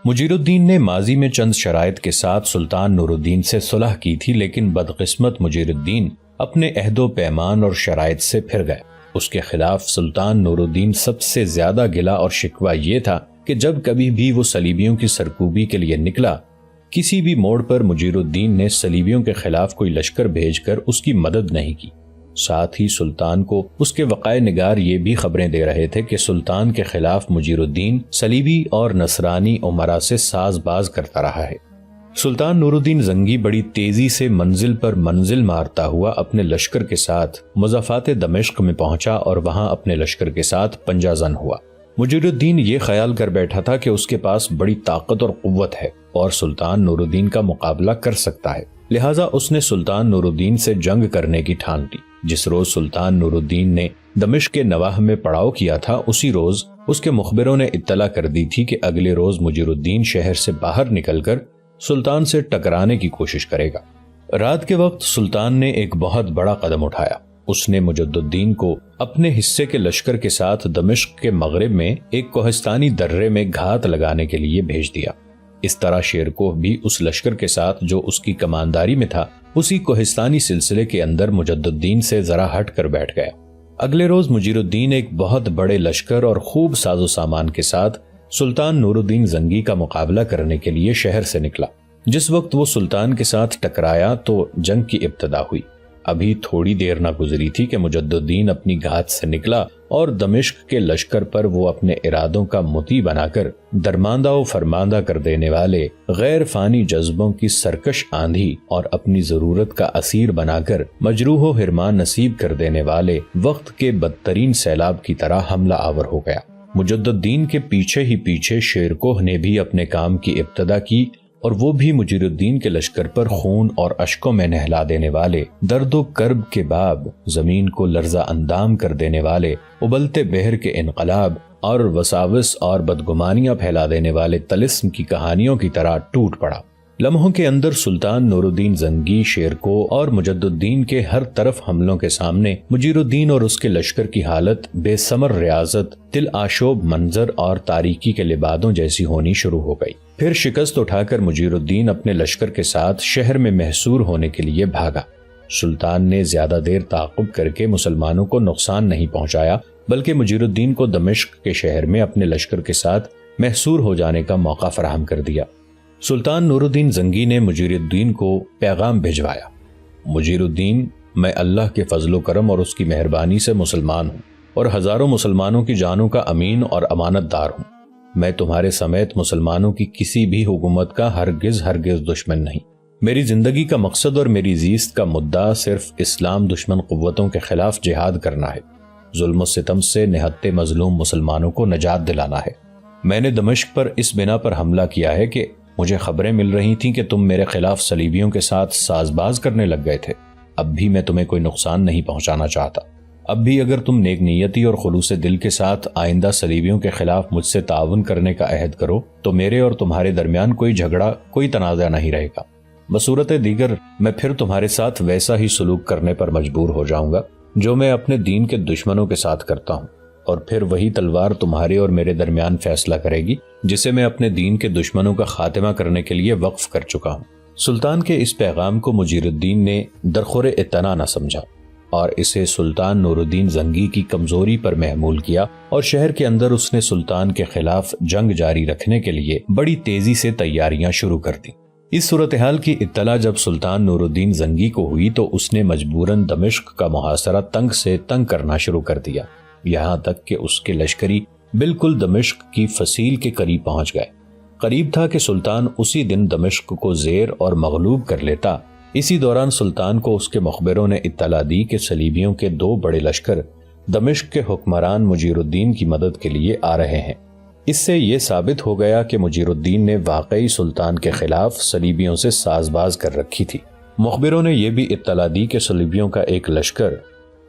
مجیر الدین نے ماضی میں چند شرائط کے ساتھ سلطان نور الدین سے صلح کی تھی، لیکن بدقسمت مجیر الدین اپنے عہد و پیمان اور شرائط سے پھر گئے۔ اس کے خلاف سلطان نور الدین سب سے زیادہ گلہ اور شکوہ یہ تھا کہ جب کبھی بھی وہ صلیبیوں کی سرکوبی کے لیے نکلا، کسی بھی موڑ پر مجیر الدین نے صلیبیوں کے خلاف کوئی لشکر بھیج کر اس کی مدد نہیں کی۔ ساتھ ہی سلطان کو اس کے وقائع نگار یہ بھی خبریں دے رہے تھے کہ سلطان کے خلاف مجیر الدین صلیبی اور نصرانی امراء سے ساز باز کرتا رہا ہے۔ سلطان نور الدین زنگی بڑی تیزی سے منزل پر منزل مارتا ہوا اپنے لشکر کے ساتھ مضافات دمشق میں پہنچا اور وہاں اپنے لشکر کے ساتھ پنجہ زن ہوا۔ مجیر الدین یہ خیال کر بیٹھا تھا کہ اس کے پاس بڑی طاقت اور قوت ہے اور سلطان نور الدین کا مقابلہ کر سکتا ہے، لہٰذا اس نے سلطان نور الدین سے جنگ کرنے کی ٹھان لی۔ جس روز سلطان نور الدین نے دمشق کے نواح میں پڑاؤ کیا تھا، اسی روز اس کے مخبروں نے اطلاع کر دی تھی کہ اگلے روز مجیر الدین شہر سے باہر نکل کر سلطان سے ٹکرانے کی کوشش کرے گا۔ رات کے وقت سلطان نے ایک بہت بڑا قدم اٹھایا۔ اس نے مجد الدین کو اپنے حصے کے لشکر کے ساتھ دمشق کے مغرب میں ایک کوہستانی درے میں گھات لگانے کے لیے بھیج دیا۔ اس طرح شیرکوہ بھی اس لشکر کے ساتھ جو اس کی کمانداری میں تھا، اسی کوہستانی سلسلے کے اندر مجد الدین سے ذرا ہٹ کر بیٹھ گیا۔ اگلے روز مجیر الدین ایک بہت بڑے لشکر اور خوب ساز و سامان کے ساتھ سلطان نور الدین زنگی کا مقابلہ کرنے کے لیے شہر سے نکلا۔ جس وقت وہ سلطان کے ساتھ ٹکرایا تو جنگ کی ابتدا ہوئی۔ ابھی تھوڑی دیر نہ گزری تھی کہ مجد الدین اپنی گھات سے نکلا اور دمشق کے لشکر پر وہ اپنے ارادوں کا مطیع بنا کر درماندہ و فرماندہ کر دینے والے غیر فانی جذبوں کی سرکش آندھی اور اپنی ضرورت کا اسیر بنا کر مجروح و حرمان نصیب کر دینے والے وقت کے بدترین سیلاب کی طرح حملہ آور ہو گیا۔ مجد الدین کے پیچھے ہی پیچھے شیرکوہ نے بھی اپنے کام کی ابتدا کی اور وہ بھی مجیر الدین کے لشکر پر خون اور اشکوں میں نہلا دینے والے درد و کرب کے باب، زمین کو لرزہ اندام کر دینے والے ابلتے بحر کے انقلاب اور وساوس اور بدگمانیاں پھیلا دینے والے طلسم کی کہانیوں کی طرح ٹوٹ پڑا۔ لمحوں کے اندر سلطان نور الدین زنگی شیرکوہ اور مجد الدین کے ہر طرف حملوں کے سامنے مجیر الدین اور اس کے لشکر کی حالت بے ثمر ریاضت، دل آشوب منظر اور تاریکی کے لبادوں جیسی ہونی شروع ہو گئی۔ پھر شکست اٹھا کر مجیر الدین اپنے لشکر کے ساتھ شہر میں محصور ہونے کے لیے بھاگا۔ سلطان نے زیادہ دیر تعاقب کر کے مسلمانوں کو نقصان نہیں پہنچایا، بلکہ مجیر الدین کو دمشق کے شہر میں اپنے لشکر کے ساتھ محصور ہو جانے کا موقع فراہم کر دیا۔ سلطان نور الدین زنگی نے مجیر الدین کو پیغام بھجوایا: مجیر الدین، میں اللہ کے فضل و کرم اور اس کی مہربانی سے مسلمان ہوں اور ہزاروں مسلمانوں کی جانوں کا امین اور امانت دار ہوں۔ میں تمہارے سمیت مسلمانوں کی کسی بھی حکومت کا ہرگز دشمن نہیں۔ میری زندگی کا مقصد اور میری زیست کا مدعا صرف اسلام دشمن قوتوں کے خلاف جہاد کرنا ہے، ظلم و ستم سے نہتے مظلوم مسلمانوں کو نجات دلانا ہے۔ میں نے دمشق پر اس بنا پر حملہ کیا ہے کہ مجھے خبریں مل رہی تھیں کہ تم میرے خلاف صلیبیوں کے ساتھ ساز باز کرنے لگ گئے تھے۔ اب بھی میں تمہیں کوئی نقصان نہیں پہنچانا چاہتا۔ اب بھی اگر تم نیک نیتی اور خلوص دل کے ساتھ آئندہ صلیبیوں کے خلاف مجھ سے تعاون کرنے کا عہد کرو تو میرے اور تمہارے درمیان کوئی جھگڑا، کوئی تنازع نہیں رہے گا۔ بصورت دیگر میں پھر تمہارے ساتھ ویسا ہی سلوک کرنے پر مجبور ہو جاؤں گا جو میں اپنے دین کے دشمنوں کے ساتھ کرتا ہوں، اور پھر وہی تلوار تمہارے اور میرے درمیان فیصلہ کرے گی جسے میں اپنے دین کے دشمنوں کا خاتمہ کرنے کے لیے وقف کر چکا ہوں۔ سلطان کے اس پیغام کو مجیر الدین نے درخور اطلاع نہ سمجھا اور اسے سلطان نور الدین زنگی کی کمزوری پر محمول کیا، اور شہر کے اندر اس نے سلطان کے خلاف جنگ جاری رکھنے کے لیے بڑی تیزی سے تیاریاں شروع کر دیں۔ اس صورتحال کی اطلاع جب سلطان نور الدین زنگی کو ہوئی تو اس نے مجبوراً دمشق کا محاصرہ تنگ سے تنگ کرنا شروع کر دیا، یہاں تک کہ اس کے لشکری بالکل دمشق کی فصیل کے قریب پہنچ گئے۔ قریب تھا کہ سلطان اسی دن دمشق کو زیر اور مغلوب کر لیتا۔ اسی دوران سلطان کو اس کے مخبروں نے اطلاع دی کہ صلیبیوں کے 2 بڑے لشکر دمشق کے حکمران مجیر الدین کی مدد کے لیے آ رہے ہیں۔ اس سے یہ ثابت ہو گیا کہ مجیر الدین نے واقعی سلطان کے خلاف صلیبیوں سے ساز باز کر رکھی تھی۔ مخبروں نے یہ بھی اطلاع دی کہ صلیبیوں کا ایک لشکر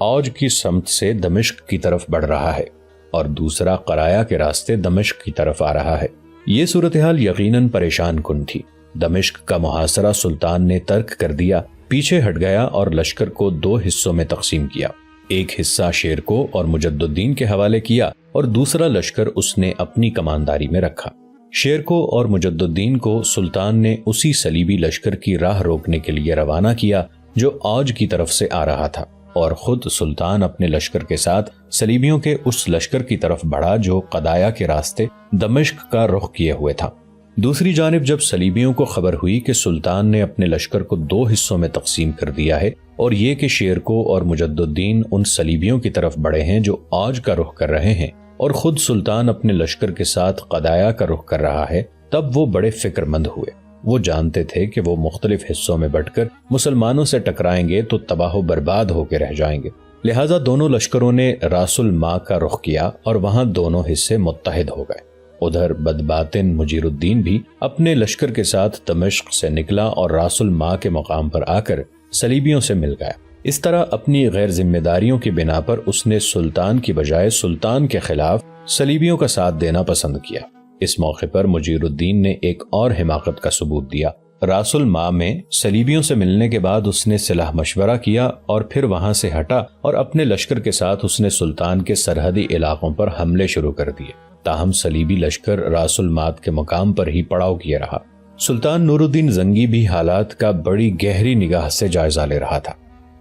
اوج کی سمت سے دمشق کی طرف بڑھ رہا ہے اور دوسرا قرایا کے راستے دمشق کی طرف آ رہا ہے۔ یہ صورتحال یقیناً پریشان کن تھی۔ دمشق کا محاصرہ سلطان نے ترک کر دیا، پیچھے ہٹ گیا اور لشکر کو 2 حصوں میں تقسیم کیا۔ ایک حصہ شیرکوہ اور مجد الدین کے حوالے کیا اور دوسرا لشکر اس نے اپنی کمانداری میں رکھا۔ شیرکو اور مجد الدین کو سلطان نے اسی صلیبی لشکر کی راہ روکنے کے لیے روانہ کیا جو اوج کی طرف سے آ رہا تھا، اور خود سلطان اپنے لشکر کے ساتھ صلیبیوں کے اس لشکر کی طرف بڑھا جو قدایا کے راستے دمشق کا رخ کیے ہوئے تھا۔ دوسری جانب جب صلیبیوں کو خبر ہوئی کہ سلطان نے اپنے لشکر کو 2 حصوں میں تقسیم کر دیا ہے، اور یہ کہ شیرکو اور مجد الدین ان صلیبیوں کی طرف بڑھے ہیں جو اوج کا رخ کر رہے ہیں، اور خود سلطان اپنے لشکر کے ساتھ قدایا کا رخ کر رہا ہے، تب وہ بڑے فکر مند ہوئے۔ وہ جانتے تھے کہ وہ مختلف حصوں میں بٹ کر مسلمانوں سے ٹکرائیں گے تو تباہ و برباد ہو کے رہ جائیں گے، لہٰذا دونوں لشکروں نے راس الماء کا رخ کیا اور وہاں دونوں حصے متحد ہو گئے۔ ادھر بدباطن مجیر الدین بھی اپنے لشکر کے ساتھ دمشق سے نکلا اور راس الماء کے مقام پر آ کر صلیبیوں سے مل گیا۔ اس طرح اپنی غیر ذمہ داریوں کی بنا پر اس نے سلطان کی بجائے سلطان کے خلاف صلیبیوں کا ساتھ دینا پسند کیا۔ اس موقع پر مجیر الدین نے ایک اور حماقت کا ثبوت دیا۔ راس الماء میں صلیبیوں سے ملنے کے بعد اس نے صلاح مشورہ کیا اور پھر وہاں سے ہٹا اور اپنے لشکر کے ساتھ اس نے سلطان کے سرحدی علاقوں پر حملے شروع کر دیے، تاہم صلیبی لشکر راس الماء کے مقام پر ہی پڑاؤ کیے رہا۔ سلطان نور الدین زنگی بھی حالات کا بڑی گہری نگاہ سے جائزہ لے رہا تھا۔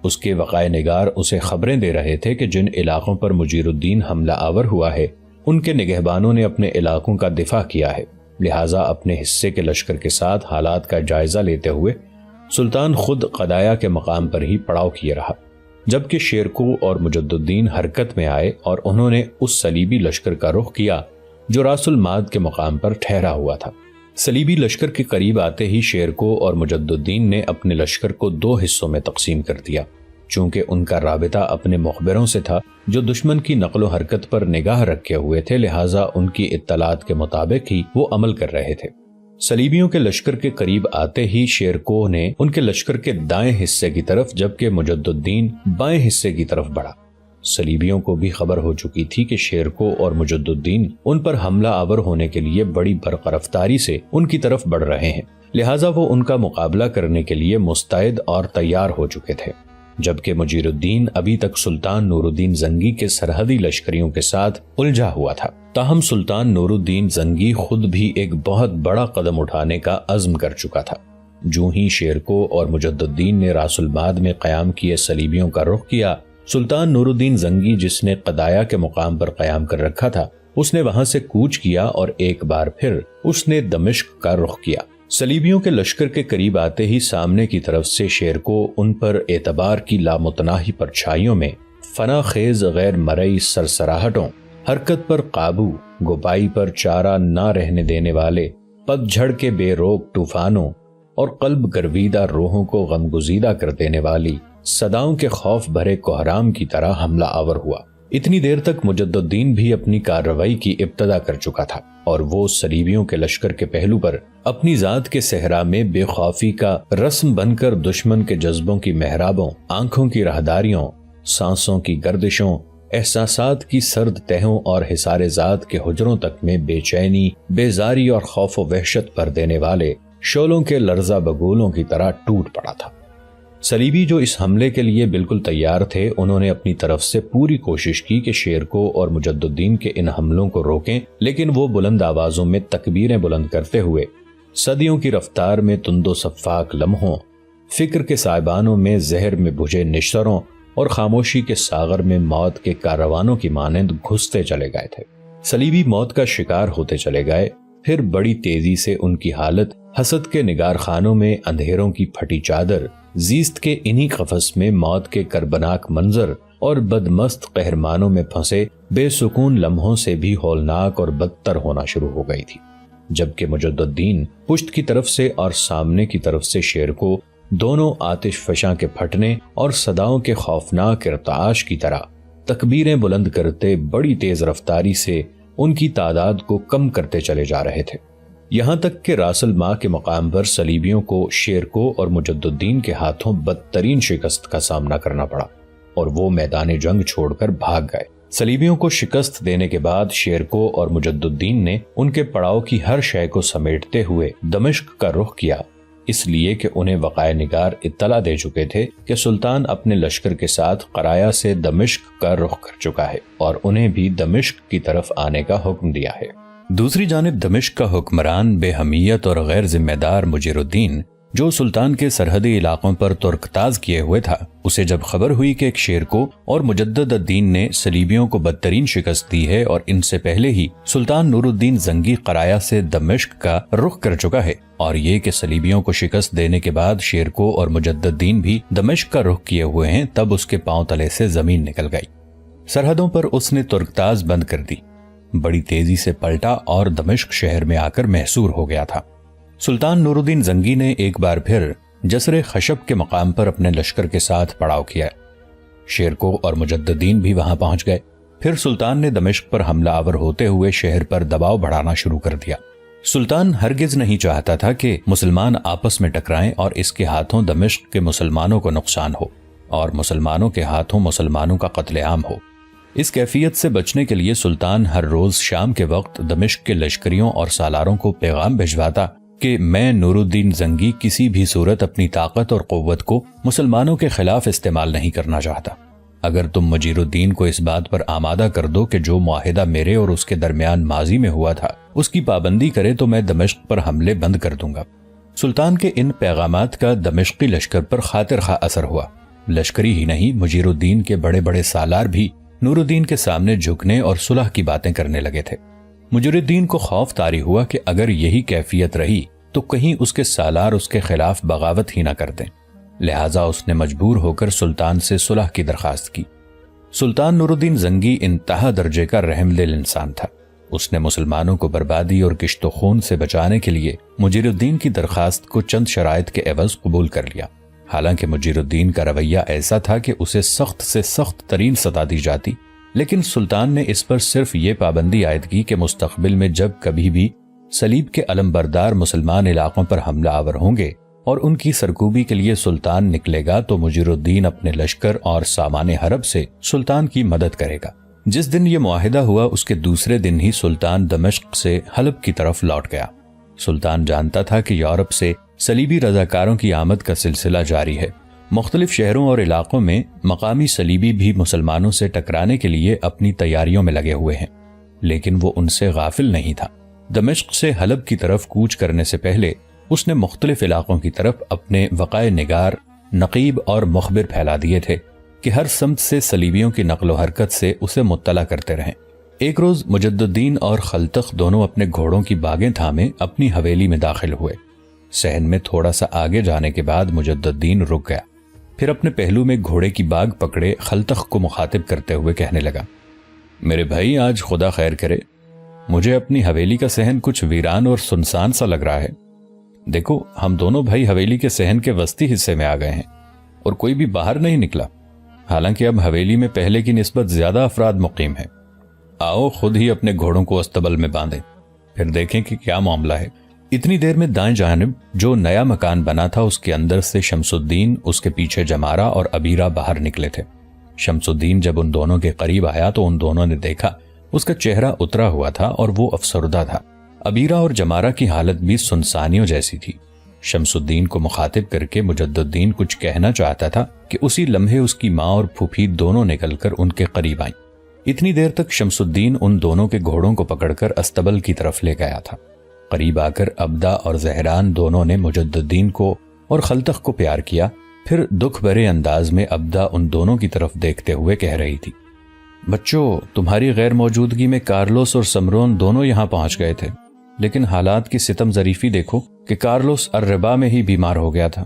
اس کے وقائع نگار اسے خبریں دے رہے تھے کہ جن علاقوں پر مجیر الدین حملہ آور ہوا ہے ان کے نگہبانوں نے اپنے علاقوں کا دفاع کیا ہے، لہٰذا اپنے حصے کے لشکر کے ساتھ حالات کا جائزہ لیتے ہوئے سلطان خود قدایا کے مقام پر ہی پڑاؤ کیے رہا، جبکہ شیرکو اور مجد الدین حرکت میں آئے اور انہوں نے اس صلیبی لشکر کا رخ کیا جو راس الماء کے مقام پر ٹھہرا ہوا تھا۔ صلیبی لشکر کے قریب آتے ہی شیرکو اور مجد الدین نے اپنے لشکر کو 2 حصوں میں تقسیم کر دیا۔ چونکہ ان کا رابطہ اپنے مخبروں سے تھا جو دشمن کی نقل و حرکت پر نگاہ رکھے ہوئے تھے، لہٰذا ان کی اطلاعات کے مطابق ہی وہ عمل کر رہے تھے۔ صلیبیوں کے لشکر کے قریب آتے ہی شیرکو نے ان کے لشکر کے دائیں حصے کی طرف جبکہ مجد الدین بائیں حصے کی طرف بڑھا۔ صلیبیوں کو بھی خبر ہو چکی تھی کہ شیرکو اور مجد الدین ان پر حملہ آور ہونے کے لیے بڑی برق رفتاری سے ان کی طرف بڑھ رہے ہیں، لہٰذا وہ ان کا مقابلہ کرنے کے لیے مستعد اور تیار ہو چکے تھے، جبکہ مجیر الدین ابھی تک سلطان نور الدین زنگی کے سرحدی لشکریوں کے ساتھ الجھا ہوا تھا۔ تاہم سلطان نور الدین زنگی خود بھی ایک بہت بڑا قدم اٹھانے کا عزم کر چکا تھا۔ جو ہی شیرکو اور مجد الدین نے راس الماء میں قیام کیے صلیبیوں کا رخ کیا، سلطان نور الدین زنگی جس نے قدایا کے مقام پر قیام کر رکھا تھا، اس نے وہاں سے کوچ کیا اور ایک بار پھر اس نے دمشق کا رخ کیا۔ صلیبیوں کے لشکر کے قریب آتے ہی سامنے کی طرف سے شیرکو ان پر اعتبار کی لامتناہی پرچھائیوں میں فنا خیز غیر مرئی سرسراہٹوں، حرکت پر قابو، گوپائی پر چارہ نہ رہنے دینے والے پت جھڑ کے بے روک طوفانوں اور قلب گرویدہ روحوں کو غمگزیدہ کر دینے والی صداؤں کے خوف بھرے کوہرام کی طرح حملہ آور ہوا۔ اتنی دیر تک مجد الدین بھی اپنی کارروائی کی ابتدا کر چکا تھا اور وہ صلیبیوں کے لشکر کے پہلو پر اپنی ذات کے صحرا میں بے خوفی کا رسم بن کر دشمن کے جذبوں کی محرابوں، آنکھوں کی راہداریوں، سانسوں کی گردشوں، احساسات کی سرد تہوں اور حصار ذات کے حجروں تک میں بے چینی، بیزاری اور خوف و وحشت پر دینے والے شعلوں کے لرزہ بگولوں کی طرح ٹوٹ پڑا تھا۔ صلیبی جو اس حملے کے لیے بالکل تیار تھے، انہوں نے اپنی طرف سے پوری کوشش کی کہ شیرکو اور مجد الدین کے ان حملوں کو روکیں، لیکن وہ بلند آوازوں میں تکبیریں بلند کرتے ہوئے صدیوں کی رفتار میں تند و صفاک لمحوں، فکر کے سائبانوں میں زہر میں بجھے نشتروں اور خاموشی کے ساغر میں موت کے کاروانوں کی مانند گھستے چلے گئے تھے۔ صلیبی موت کا شکار ہوتے چلے گئے، پھر بڑی تیزی سے ان کی حالت حسد کے نگار خانوں میں اندھیروں کی پھٹی چادر، زیست کے انہی قفس میں موت کے کربناک منظر اور بدمست قہرمانوں میں پھنسے بے سکون لمحوں سے بھی ہولناک اور بدتر ہونا شروع ہو گئی تھی، جبکہ مجد الدین پشت کی طرف سے اور سامنے کی طرف سے شیرکو دونوں آتش فشاں کے پھٹنے اور صداؤں کے خوفناک ارتعاش کی طرح تکبیریں بلند کرتے بڑی تیز رفتاری سے ان کی تعداد کو کم کرتے چلے جا رہے تھے، یہاں تک کہ راس الماء کے مقام پر صلیبیوں کو شیرکو اور مجد الدین کے ہاتھوں بدترین شکست کا سامنا کرنا پڑا اور وہ میدان جنگ چھوڑ کر بھاگ گئے۔ صلیبیوں کو شکست دینے کے بعد شیرکو اور مجد الدین نے ان کے پڑاؤ کی ہر شے کو سمیٹتے ہوئے دمشق کا رخ کیا، اس لیے کہ انہیں وقائع نگار اطلاع دے چکے تھے کہ سلطان اپنے لشکر کے ساتھ قرایا سے دمشق کا رخ کر چکا ہے اور انہیں بھی دمشق کی طرف آنے کا حکم دیا ہے۔ دوسری جانب دمشق کا حکمران بے حمیت اور غیر ذمہ دار مجیر الدین، جو سلطان کے سرحدی علاقوں پر ترک تاز کیے ہوئے تھا، اسے جب خبر ہوئی کہ ایک شیرکو اور مجدد الدین نے صلیبیوں کو بدترین شکست دی ہے اور ان سے پہلے ہی سلطان نور الدین زنگی قرایا سے دمشق کا رخ کر چکا ہے، اور یہ کہ صلیبیوں کو شکست دینے کے بعد شیرکو اور مجدد الدین بھی دمشق کا رخ کیے ہوئے ہیں، تب اس کے پاؤں تلے سے زمین نکل گئی۔ سرحدوں پر اس نے ترک تاز بند کر دی، بڑی تیزی سے پلٹا اور دمشق شہر میں آ کر محصور ہو گیا تھا۔ سلطان نور الدین زنگی نے ایک بار پھر جسر خشب کے مقام پر اپنے لشکر کے ساتھ پڑاؤ کیا۔ شیرکو اور مجدد الدین بھی وہاں پہنچ گئے۔ پھر سلطان نے دمشق پر حملہ آور ہوتے ہوئے شہر پر دباؤ بڑھانا شروع کر دیا۔ سلطان ہرگز نہیں چاہتا تھا کہ مسلمان آپس میں ٹکرائیں اور اس کے ہاتھوں دمشق کے مسلمانوں کو نقصان ہو اور مسلمانوں کے ہاتھوں مسلمانوں کا قتل عام ہو۔ اس کیفیت سے بچنے کے لیے سلطان ہر روز شام کے وقت دمشق کے لشکریوں اور سالاروں کو پیغام بھجواتا کہ میں نور الدین زنگی کسی بھی صورت اپنی طاقت اور قوت کو مسلمانوں کے خلاف استعمال نہیں کرنا چاہتا۔ اگر تم مجیر الدین کو اس بات پر آمادہ کر دو کہ جو معاہدہ میرے اور اس کے درمیان ماضی میں ہوا تھا اس کی پابندی کرے تو میں دمشق پر حملے بند کر دوں گا۔ سلطان کے ان پیغامات کا دمشقی لشکر پر خاطر خواہ اثر ہوا۔ لشکری ہی نہیں، مجیر الدین کے بڑے بڑے سالار بھی نور الدین کے سامنے جھکنے اور صلح کی باتیں کرنے لگے تھے۔ مجیر الدین کو خوف طاری ہوا کہ اگر یہی کیفیت رہی تو کہیں اس کے سالار اس کے خلاف بغاوت ہی نہ کر دیں، لہٰذا اس نے مجبور ہو کر سلطان سے صلح کی درخواست کی۔ سلطان نور الدین زنگی انتہا درجے کا رحم دل انسان تھا۔ اس نے مسلمانوں کو بربادی اور کشت و خون سے بچانے کے لیے مجیر الدین کی درخواست کو چند شرائط کے عوض قبول کر لیا۔ حالانکہ مجیر الدین کا رویہ ایسا تھا کہ اسے سخت سے سخت ترین سزا دی جاتی، لیکن سلطان نے اس پر صرف یہ پابندی عائد کی کہ مستقبل میں جب کبھی بھی صلیب کے علم بردار مسلمان علاقوں پر حملہ آور ہوں گے اور ان کی سرکوبی کے لیے سلطان نکلے گا تو مجیر الدین اپنے لشکر اور سامان حرب سے سلطان کی مدد کرے گا۔ جس دن یہ معاہدہ ہوا اس کے دوسرے دن ہی سلطان دمشق سے حلب کی طرف لوٹ گیا۔ سلطان جانتا تھا کہ یورپ سے صلیبی رضاکاروں کی آمد کا سلسلہ جاری ہے۔ مختلف شہروں اور علاقوں میں مقامی صلیبی بھی مسلمانوں سے ٹکرانے کے لیے اپنی تیاریوں میں لگے ہوئے ہیں، لیکن وہ ان سے غافل نہیں تھا۔ دمشق سے حلب کی طرف کوچ کرنے سے پہلے اس نے مختلف علاقوں کی طرف اپنے وقائے نگار، نقیب اور مخبر پھیلا دیے تھے کہ ہر سمت سے صلیبیوں کی نقل و حرکت سے اسے مطلع کرتے رہیں۔ ایک روز مجدد الدین اور خلتخ دونوں اپنے گھوڑوں کی باگیں تھامے اپنی حویلی میں داخل ہوئے۔ صحن میں تھوڑا سا آگے جانے کے بعد مجدد الدین رک گیا، پھر اپنے پہلو میں گھوڑے کی باگ پکڑے خلتخ کو مخاطب کرتے ہوئے کہنے لگا، میرے بھائی آج خدا خیر کرے، مجھے اپنی حویلی کا صحن کچھ ویران اور سنسان سا لگ رہا ہے۔ دیکھو ہم دونوں بھائی حویلی کے صحن کے وسطی حصے میں آ گئے ہیں اور کوئی بھی باہر نہیں نکلا، حالانکہ اب حویلی میں پہلے کی نسبت زیادہ افراد مقیم ہیں۔ آؤ خود ہی اپنے گھوڑوں کو استبل میں باندھیں، پھر دیکھیں کہ کیا معاملہ ہے۔ اتنی دیر میں دائیں جانب جو نیا مکان بنا تھا اس کے اندر سے شمس الدین، اس کے پیچھے جمارہ اور ابیرہ باہر نکلے تھے۔ شمس الدین جب ان دونوں کے قریب آیا تو ان دونوں نے دیکھا اس کا چہرہ اترا ہوا تھا اور وہ افسردہ تھا۔ ابیرہ اور جمارہ کی حالت بھی سنسانیوں جیسی تھی۔ شمس الدین کو مخاطب کر کے مجدد الدین کچھ کہنا چاہتا تھا کہ اسی لمحے اس کی ماں اور پھوپھی دونوں نکل کر ان کے قریب آئیں۔ اتنی دیر تک شمس الدین ان دونوں کے گھوڑوں کو پکڑ کر استبل کی طرف لے گیا تھا۔ قریب آ کر ابدا اور زہران دونوں نے مجدد الدین کو اور خلتخ کو پیار کیا۔ پھر دکھ بھرے انداز میں ابدا ان دونوں کی طرف دیکھتے ہوئے کہہ رہی تھی، بچوں تمہاری غیر موجودگی میں کارلوس اور سمرون دونوں یہاں پہنچ گئے تھے، لیکن حالات کی ستم ظریفی دیکھو کہ کارلوس الربا میں ہی بیمار ہو گیا تھا۔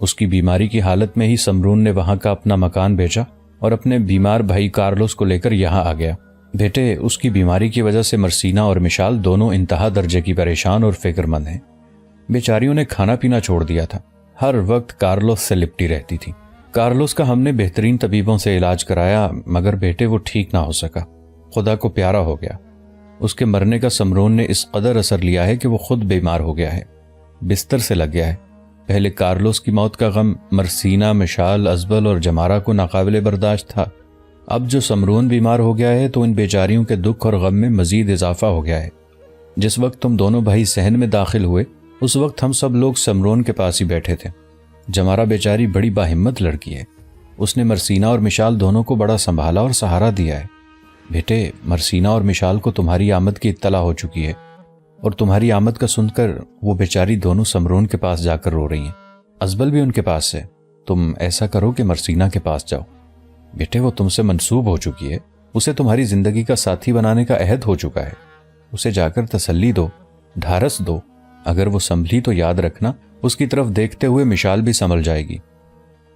اس کی بیماری کی حالت میں ہی سمرون نے وہاں کا اپنا مکان بیچا اور اپنے بیمار بھائی کارلوس کو لے کر یہاں آ گیا۔ بیٹے اس کی بیماری کی وجہ سے مرسینہ اور مشال دونوں انتہا درجے کی پریشان اور فکر مند ہیں۔ بیچاریوں نے کھانا پینا چھوڑ دیا تھا، ہر وقت کارلوس سے لپٹی رہتی تھی۔ کارلوس کا ہم نے بہترین طبیبوں سے علاج کرایا مگر بیٹے وہ ٹھیک نہ ہو سکا، خدا کو پیارا ہو گیا۔ اس کے مرنے کا سمرون نے اس قدر اثر لیا ہے کہ وہ خود بیمار ہو گیا ہے، بستر سے لگ گیا ہے۔ پہلے کارلوس کی موت کا غم مرسینہ، مشال، ازبل اور جمارہ کو ناقابل برداشت تھا، اب جو سمرون بیمار ہو گیا ہے تو ان بیچاریوں کے دکھ اور غم میں مزید اضافہ ہو گیا ہے۔ جس وقت تم دونوں بھائی صحن میں داخل ہوئے اس وقت ہم سب لوگ سمرون کے پاس ہی بیٹھے تھے۔ جمارہ بیچاری بڑی باہمت لڑکی ہے، اس نے مرسینہ اور مشال دونوں کو بڑا سنبھالا اور سہارا دیا ہے۔ بیٹے مرسینہ اور مشال کو تمہاری آمد کی اطلاع ہو چکی ہے اور تمہاری آمد کا سن کر وہ بیچاری دونوں سمرون کے پاس جا کر رو رہی ہیں۔ ازبل بھی ان کے پاس ہے۔ تم ایسا کرو کہ مرسینہ کے پاس جاؤ۔ بیٹے وہ تم سے منسوب ہو چکی ہے، اسے تمہاری زندگی کا ساتھی بنانے کا عہد ہو چکا ہے۔ اسے جا کر تسلی دو، ڈھارس دو۔ اگر وہ سنبھلی تو یاد رکھنا اس کی طرف دیکھتے ہوئے مشال بھی سنبھل جائے گی۔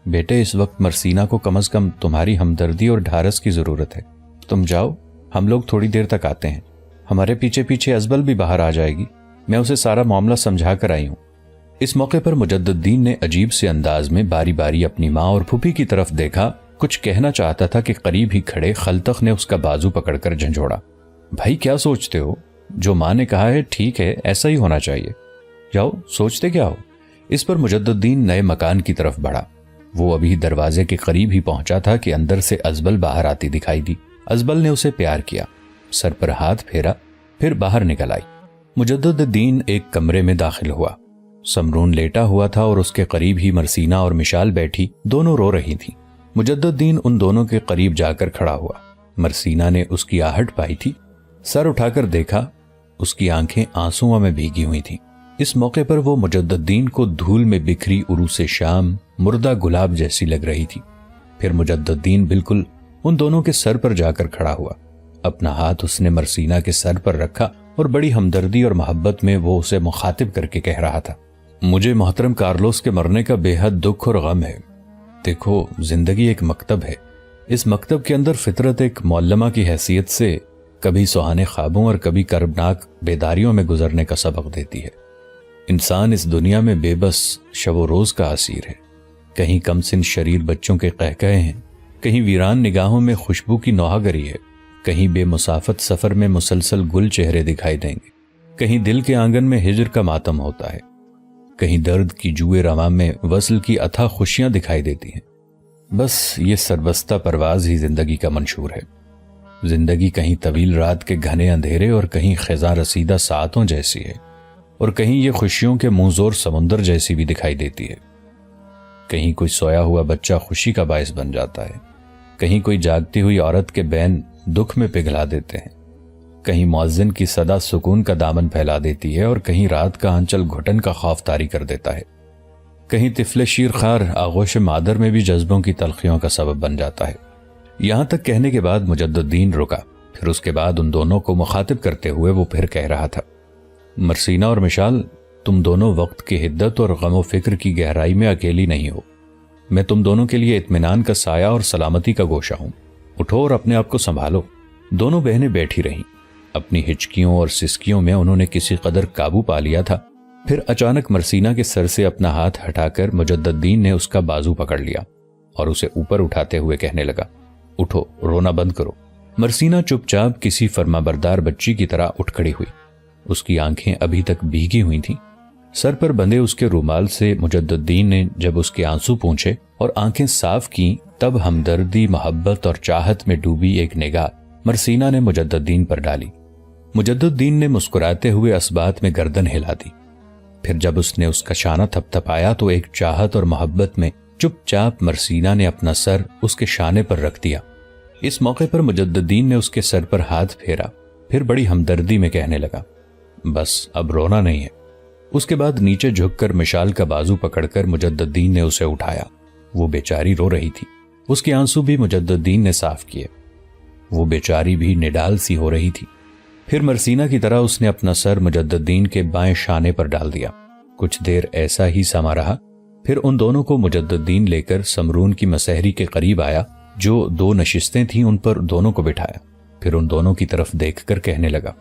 بیٹے اس وقت مرسینہ کو کم از کم تمہاری ہمدردی اور ڈھارس کی ضرورت ہے۔ تم جاؤ، ہم لوگ تھوڑی دیر تک آتے ہیں۔ ہمارے پیچھے پیچھے ازبل بھی باہر آ جائے گی، میں اسے سارا معاملہ سمجھا کر آئی ہوں۔ اس موقع پر مجدد الدین نے عجیب سے انداز میں باری باری اپنی ماں اور پھوپھی کی طرف دیکھا، کچھ کہنا چاہتا تھا کہ قریب ہی کھڑے خلتخ نے اس کا بازو پکڑ کر جھنجھوڑا۔ بھائی کیا سوچتے ہو؟ جو ماں نے کہا ہے ٹھیک ہے، ایسا ہی ہونا چاہیے۔ جاؤ، سوچتے کیا ہو؟ اس پر مجدد الدین نئے مکان کی طرف بڑھا۔ وہ ابھی دروازے کے قریب ہی پہنچا تھا کہ اندر سے ازبل باہر آتی دکھائی دی۔ ازبل نے اسے پیار کیا، سر پر ہاتھ پھیرا، پھر باہر نکل آئی۔ مجدد الدین ایک کمرے میں داخل ہوا۔ سمرون لیٹا ہوا تھا اور اس کے قریب ہی مرسینہ اور مشال بیٹھی، دونوں رو رہی تھیں۔ مجدد الدین ان دونوں کے قریب جا کر کھڑا ہوا۔ مرسینہ نے اس کی آہٹ پائی تھی، سر اٹھا کر دیکھا، اس کی آنکھیں آنسوؤں میں بھیگی ہوئی تھیں۔ اس موقع پر وہ مجدد الدین کو دھول میں بکھری عروس شام مردہ گلاب جیسی لگ رہی تھی۔ پھر مجدد الدین بالکل ان دونوں کے سر پر جا کر کھڑا ہوا۔ اپنا ہاتھ اس نے مرسینہ کے سر پر رکھا اور بڑی ہمدردی اور محبت میں وہ اسے مخاطب کر کے کہہ رہا تھا، مجھے محترم کارلوس کے مرنے کا بے حد دکھ اور غم ہے۔ دیکھو، زندگی ایک مکتب ہے، اس مکتب کے اندر فطرت ایک معلمہ کی حیثیت سے کبھی سہانے خوابوں اور کبھی کربناک بیداریوں میں گزرنے کا سبق دیتی ہے۔ انسان اس دنیا میں بے بس شب و روز کا اسیر ہے۔ کہیں کم سن شریر بچوں کے قہقہے ہیں، کہیں ویران نگاہوں میں خوشبو کی نوحہ گری ہے، کہیں بے مسافت سفر میں مسلسل گل چہرے دکھائی دیں گے، کہیں دل کے آنگن میں ہجر کا ماتم ہوتا ہے، کہیں درد کی جوئے رواں میں وصل کی اتھا خوشیاں دکھائی دیتی ہیں۔ بس یہ سربستہ پرواز ہی زندگی کا منشور ہے۔ زندگی کہیں طویل رات کے گھنے اندھیرے اور کہیں خزاں رسیدہ ساعتوں جیسی ہے، اور کہیں یہ خوشیوں کے منہ زور سمندر جیسی بھی دکھائی دیتی ہے۔ کہیں کوئی سویا ہوا بچہ خوشی کا باعث بن جاتا ہے، کہیں کوئی جاگتی ہوئی عورت کے بین دکھ میں پگھلا دیتے ہیں، کہیں مؤذن کی صدا سکون کا دامن پھیلا دیتی ہے اور کہیں رات کا آنچل گھٹن کا خوف طاری کر دیتا ہے، کہیں طفل شیرخوار آغوش مادر میں بھی جذبوں کی تلخیوں کا سبب بن جاتا ہے۔ یہاں تک کہنے کے بعد مجدد الدین رکا، پھر اس کے بعد ان دونوں کو مخاطب کرتے ہوئے وہ پھر کہہ رہا تھا، مرسینہ اور مشال، تم دونوں وقت کی حدت اور غم و فکر کی گہرائی میں اکیلی نہیں ہو۔ میں تم دونوں کے لیے اطمینان کا سایہ اور سلامتی کا گوشہ ہوں۔ اٹھو اور اپنے آپ کو سنبھالو۔ دونوں بہنیں بیٹھی رہیں، اپنی ہچکیوں اور سسکیوں میں انہوں نے کسی قدر قابو پا لیا تھا۔ پھر اچانک مرسینہ کے سر سے اپنا ہاتھ ہٹا کر مجدد الدین نے اس کا بازو پکڑ لیا اور اسے اوپر اٹھاتے ہوئے کہنے لگا، اٹھو، رونا بند کرو۔ مرسینہ چپ چاپ کسی فرما بردار بچی کی طرح اٹھ کھڑی ہوئی۔ اس کی آنکھیں ابھی تک بھیگی ہوئی تھیں۔ سر پر بندھے اس کے رومال سے مجدد الدین نے جب اس کے آنسو پونچھے اور آنکھیں صاف کیں، تب ہمدردی، محبت اور چاہت میں ڈوبی ایک نگاہ مرسینہ نے مجدد الدین پر ڈالی۔ مجدد الدین نے مسکراتے ہوئے اسبات میں گردن ہلا دی۔ پھر جب اس نے اس کا شانہ تھپ تھپایا تو ایک چاہت اور محبت میں چپ چاپ مرسینہ نے اپنا سر اس کے شانے پر رکھ دیا۔ اس موقع پر مجدد الدین نے اس کے سر پر ہاتھ پھیرا، پھر بڑی ہمدردی میں کہنے لگا، بس اب رونا نہیں ہے۔ اس کے بعد نیچے جھک کر مشال کا بازو پکڑ کر مجدد الدین نے اسے اٹھایا۔ وہ بیچاری رو رہی تھی، اس کے آنسو بھی مجدد الدین نے صاف کیے۔ وہ بیچاری بھی نڈال سی ہو رہی تھی۔ پھر مرسینہ کی طرح اس نے اپنا سر مجدد الدین کے بائیں شانے پر ڈال دیا۔ کچھ دیر ایسا ہی سما رہا، پھر ان دونوں کو مجدد الدین لے کر سمرون کی مسحری کے قریب آیا، جو 2 نشستیں تھیں ان پر دونوں کو بٹھایا۔ پھر ان دونوں کی طرف دیکھ کر کہنے لگا،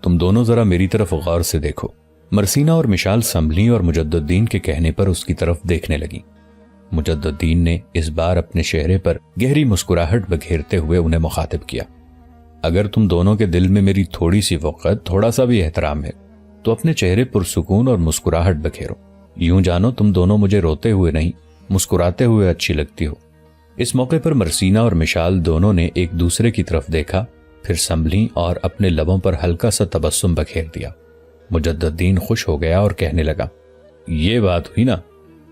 تم دونوں ذرا میری طرف غور سے دیکھو۔ مرسینہ اور مشال سنبھلی اور مجدد الدین کے کہنے پر اس کی طرف دیکھنے لگی۔ مجدد الدین نے اس بار اپنے چہرے پر گہری مسکراہٹ بکھیرتے ہوئے انہیں مخاطب کیا، اگر تم دونوں کے دل میں میری تھوڑی سی وقت، تھوڑا سا بھی احترام ہے تو اپنے چہرے پر سکون اور مسکراہٹ بکھیرو۔ یوں جانو تم دونوں مجھے روتے ہوئے نہیں، مسکراتے ہوئے اچھی لگتی ہو۔ اس موقع پر مرسینہ اور مشال دونوں نے ایک دوسرے کی طرف دیکھا، پھر سنبھلی اور اپنے لبوں پر ہلکا سا تبسم بکھیر دیا۔ مجدد الدین خوش ہو گیا اور کہنے لگا، یہ بات ہوئی نا،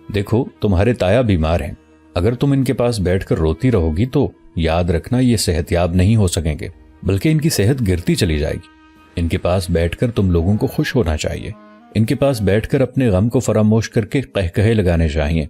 دیکھو تمہارے تایا بیمار ہیں، اگر تم ان کے پاس بیٹھ کر روتی رہو گی تو یاد رکھنا یہ صحت یاب نہیں ہو سکیں گے۔ بلکہ ان کی صحت گرتی چلی جائے گی۔ ان کے پاس بیٹھ کر تم لوگوں کو خوش ہونا چاہیے، ان کے پاس بیٹھ کر اپنے غم کو فراموش کر کے قہقہے لگانے چاہیے۔